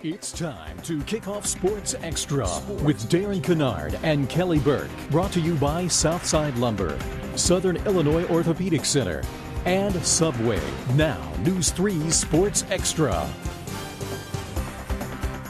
It's time to kick off Sports Extra with Darren Kennard and Kelly Burke. Brought to you by Southside Lumber, Southern Illinois Orthopedic Center, and Subway. Now, News 3 Sports Extra.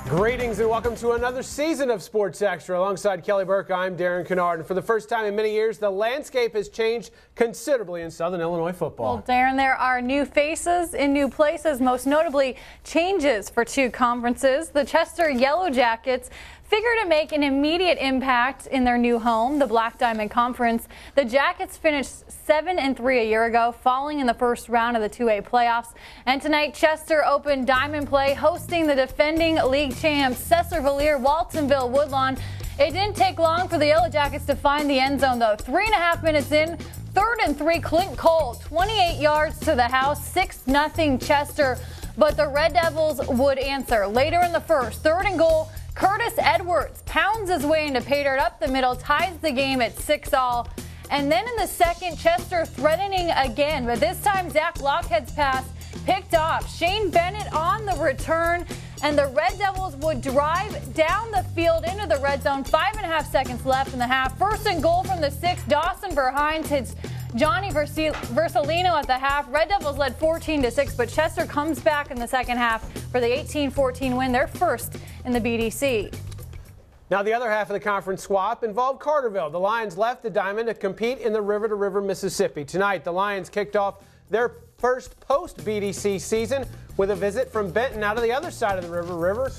Greetings and welcome to another season of Sports Extra. Alongside Kelly Burke, I'm Darren Kennard. And for the first time in many years, the landscape has changed considerably in Southern Illinois football. Well, Darren, there are new faces in new places, most notably changes for two conferences. The Chester Yellow Jackets figure to make an immediate impact in their new home, the Black Diamond Conference. The Jackets finished 7-3 a year ago, falling in the first round of the 2A playoffs. And tonight, Chester opened diamond play, hosting the defending league champs, Cesar-Valier, Waltonville, Woodland. It didn't take long for the Yellow Jackets to find the end zone, though. 3.5 minutes in, 3rd and 3, Clint Cole, 28 yards to the house, 6-0 Chester. But the Red Devils would answer. Later in the first, 3rd and goal, Curtis Edwards pounds his way into pay dirt up the middle, ties the game at 6-all. And then in the second, Chester threatening again, but this time Zach Lockhead's pass picked off. Shane Bennett on the return, and the Red Devils would drive down the field into the red zone. 5.5 seconds left in the half. 1st and goal from the 6. Dawson Verhines hits Johnny Versalino at the half. Red Devils led 14-6, but Chester comes back in the second half for the 18-14 win, their first in the BDC. Now, the other half of the conference swap involved Carterville. The Lions left the Diamond to compete in the River to River, Mississippi. Tonight, the Lions kicked off their first post-BDC season with a visit from Benton out of the other side of the river,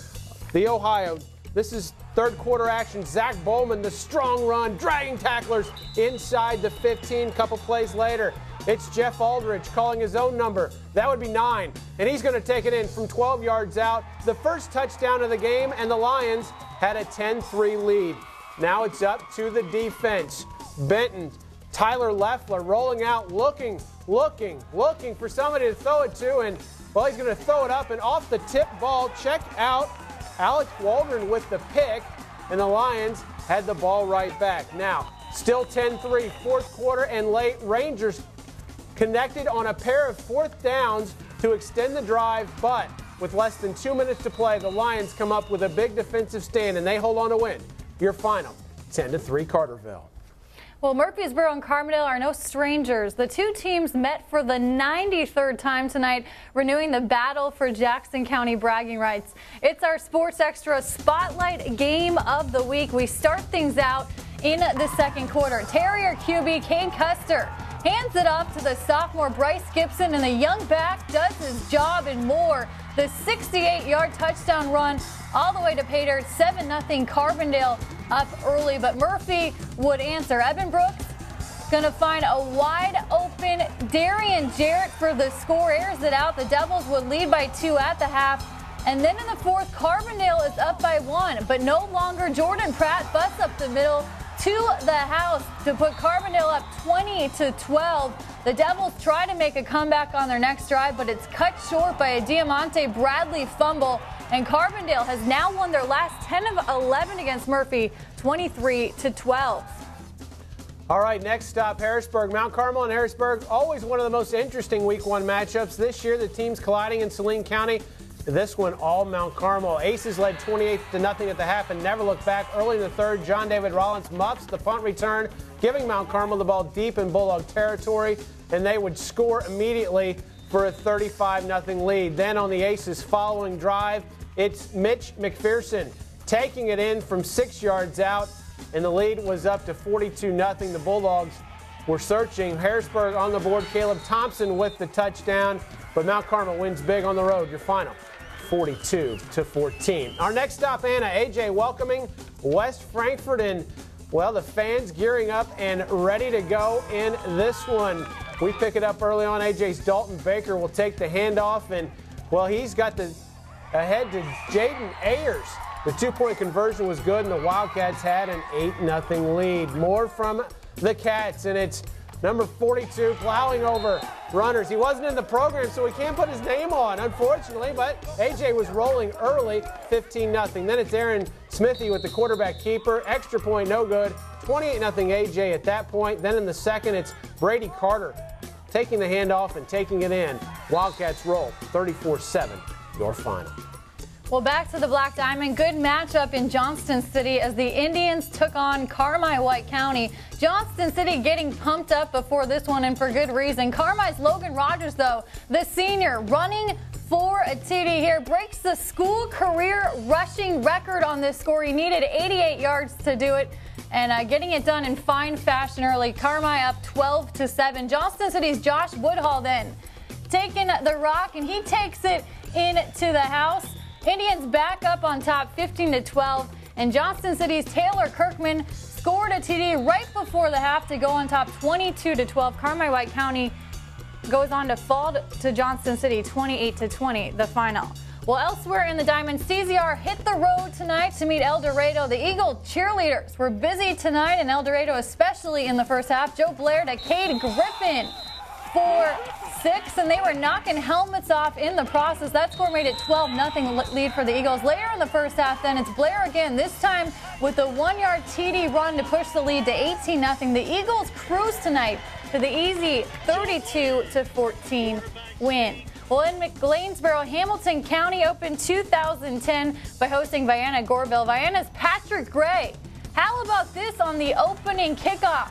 the Ohio. This is third quarter action. Zach Bowman, the strong run, dragging tacklers inside the 15. Couple plays later, it's Jeff Aldridge calling his own number. That would be 9, and he's going to take it in from 12 yards out. The first touchdown of the game, and the Lions had a 10-3 lead. Now it's up to the defense. Benton, Tyler Leffler rolling out, looking for somebody to throw it to, and, well, he's going to throw it up, and off the tip ball, check out Alex Waldron with the pick, and the Lions had the ball right back. Now, still 10-3, fourth quarter and late. Rangers connected on a pair of fourth downs to extend the drive, but with less than 2 minutes to play, the Lions come up with a big defensive stand, and they hold on to win. Your final, 10-3 Carterville. Well, Murphysboro and Carmel are no strangers. The two teams met for the 93rd time tonight, renewing the battle for Jackson County bragging rights. It's our Sports Extra Spotlight Game of the Week. We start things out in the second quarter. Terrier QB Kane Custer hands it off to the sophomore Bryce Gibson, and the young back does his job and more. The 68-yard touchdown run all the way to pay dirt. 7-0 Carbondale up early, but Murphy would answer. Evan Brooks going to find a wide open Darian Jarrett for the score, airs it out. The Devils would lead by 2 at the half. And then in the fourth, Carbondale is up by 1, but no longer. Jordan Pratt busts up the middle to the house to put Carbondale up 20-12. The Devils try to make a comeback on their next drive, but it's cut short by a Diamante Bradley fumble. And Carbondale has now won their last 10 of 11 against Murphy, 23-12. All right, next stop, Harrisburg. Mount Carmel and Harrisburg, always one of the most interesting Week 1 matchups. This year, the teams colliding in Saline County. This one, all Mount Carmel. Aces led 28-0 at the half and never looked back. Early in the third, John David Rollins muffs the punt return, giving Mount Carmel the ball deep in Bulldog territory, and they would score immediately for a 35-0 lead. Then on the Aces' following drive, it's Mitch McPherson taking it in from 6 yards out, and the lead was up to 42-0. The Bulldogs were searching. Harrisburg on the board. Caleb Thompson with the touchdown, but Mount Carmel wins big on the road. Your final, 42-14. Our next stop, Anna. AJ welcoming West Frankfort, and, well, the fans gearing up and ready to go in this one. We pick it up early on. AJ's Dalton Baker will take the handoff, and, well, he's got the ahead to Jaden Ayers. The two-point conversion was good, and the Wildcats had an 8-0 lead. More from the Cats, and it's number 42 plowing over runners. He wasn't in the program, so we can't put his name on, unfortunately, but AJ was rolling early, 15-0. Then it's Aaron Smithy with the quarterback keeper. Extra point, no good. 28-0 AJ at that point. Then in the second, it's Brady Carter taking the handoff and taking it in. Wildcats roll 34-7, your final. Well, back to the Black Diamond. Good matchup in Johnston City as the Indians took on Carmi-White County. Johnston City getting pumped up before this one, and for good reason. Carmi's Logan Rogers, though, the senior, running for a TD here, breaks the school career rushing record on this score. He needed 88 yards to do it, and getting it done in fine fashion early. Carmi up 12-7. Johnston City's Josh Woodhall then taking the rock, and he takes it into the house. Indians back up on top 15-12, and Johnston City's Taylor Kirkman scored a TD right before the half to go on top 22-12. Carmi-White County goes on to fall to Johnston City 28-20, the final. Well, elsewhere in the Diamond, CZR hit the road tonight to meet Eldorado. The Eagle cheerleaders were busy tonight in Eldorado, especially in the first half. Joe Blair to Cade Griffin for 6, and they were knocking helmets off in the process. That score made it 12-0 lead for the Eagles. Later in the first half, then, it's Blair again, this time with a 1-yard TD run to push the lead to 18-0. The Eagles cruise tonight to the easy 32-14 win. Well, in McLeansboro, Hamilton County opened 2010 by hosting Vienna-Goreville. Vienna's Patrick Gray. How about this on the opening kickoff?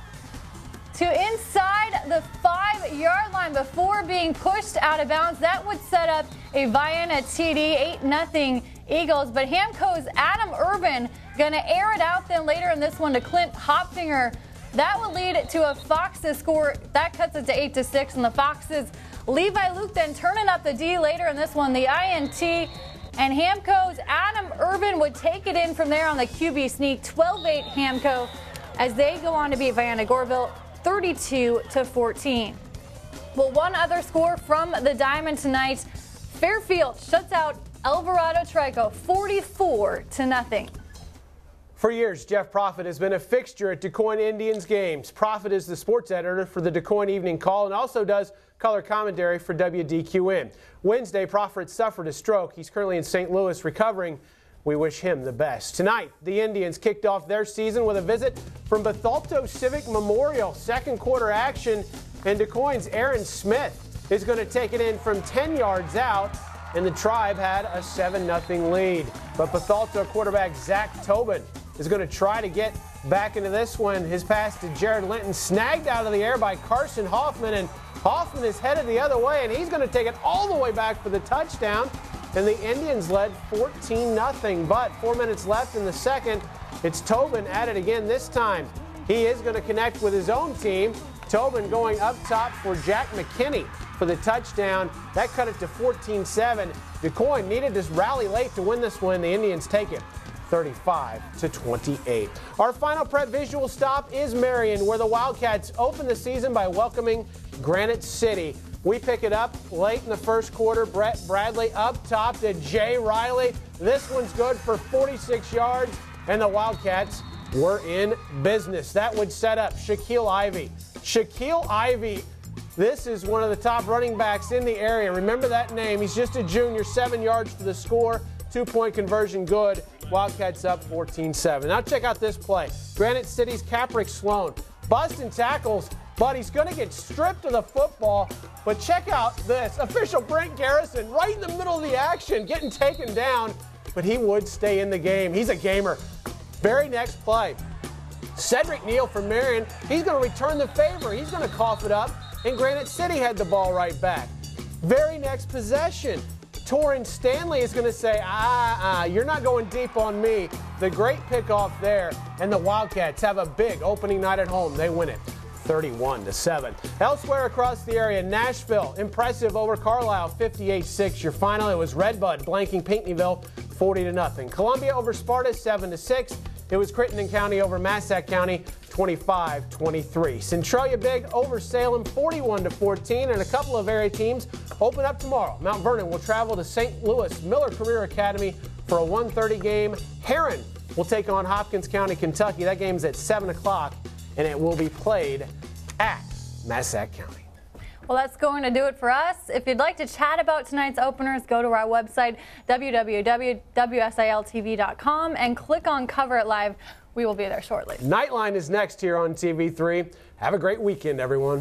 To inside the 5-yard line before being pushed out of bounds. That would set up a Vienna TD, 8-0 Eagles. But Hamco's Adam Urban going to air it out then later in this one to Clint Hopfinger. That would lead to a Foxes score. That cuts it to 8-6, and the Foxes, Levi Luke then turning up the D later in this one, the INT. And Hamco's Adam Urban would take it in from there on the QB sneak, 12-8 Hamco, as they go on to beat Vienna-Goreville 32-14. Well, one other score from the Diamond tonight. Fairfield shuts out Eldorado Trico 44-0. For years, Jeff Proffitt has been a fixture at DuQuoin Indians games. Proffitt is the sports editor for the DuQuoin Evening Call and also does color commentary for WDQN. Wednesday, Proffitt suffered a stroke. He's currently in St. Louis recovering. We wish him the best. Tonight, the Indians kicked off their season with a visit from Bethalto Civic Memorial. Second quarter action, and DuQuoin's Aaron Smith is going to take it in from 10 yards out, and the Tribe had a 7-0 lead. But Bethalto quarterback Zach Tobin is going to try to get back into this one. His pass to Jared Linton snagged out of the air by Carson Hoffman, and Hoffman is headed the other way, and he's going to take it all the way back for the touchdown. And the Indians led 14-0, but 4 minutes left in the second. It's Tobin at it again this time. He is going to connect with his own team. Tobin going up top for Jack McKinney for the touchdown. That cut it to 14-7. DuQuoin needed to rally late to win this one. The Indians take it 35-28. Our final prep visual stop is Marion, where the Wildcats open the season by welcoming Granite City. We pick it up late in the first quarter. Brett Bradley up top to Jay Riley. This one's good for 46 yards, and the Wildcats were in business. That would set up Shaquille Ivy. Shaquille Ivy, this is one of the top running backs in the area. Remember that name. He's just a junior, 7 yards for the score. 2-point conversion good. Wildcats up 14-7. Now check out this play. Granite City's Caprick Sloan busting tackles, but he's going to get stripped of the football. But check out this. Official Brent Garrison right in the middle of the action, getting taken down, but he would stay in the game. He's a gamer. Very next play. Cedric Neal from Marion, he's going to return the favor. He's going to cough it up, and Granite City had the ball right back. Very next possession. Torrin Stanley is going to say, you're not going deep on me. The great pickoff there, and the Wildcats have a big opening night at home. They win it 31-7. Elsewhere across the area, Nashville, impressive over Carlisle, 58-6. Your final, it was Redbud blanking Pinckneyville, 40-0. Columbia over Sparta, 7-6. It was Crittenden County over Massac County, 25-23. Centralia big over Salem, 41-14. And a couple of area teams open up tomorrow. Mount Vernon will travel to St. Louis Miller Career Academy for a 1:30 game. Heron will take on Hopkins County, Kentucky. That game's at 7 o'clock, and it will be played at Massac County. Well, that's going to do it for us. If you'd like to chat about tonight's openers, go to our website, www.wsiltv.com, and click on Cover It Live. We will be there shortly. Nightline is next here on TV3. Have a great weekend, everyone.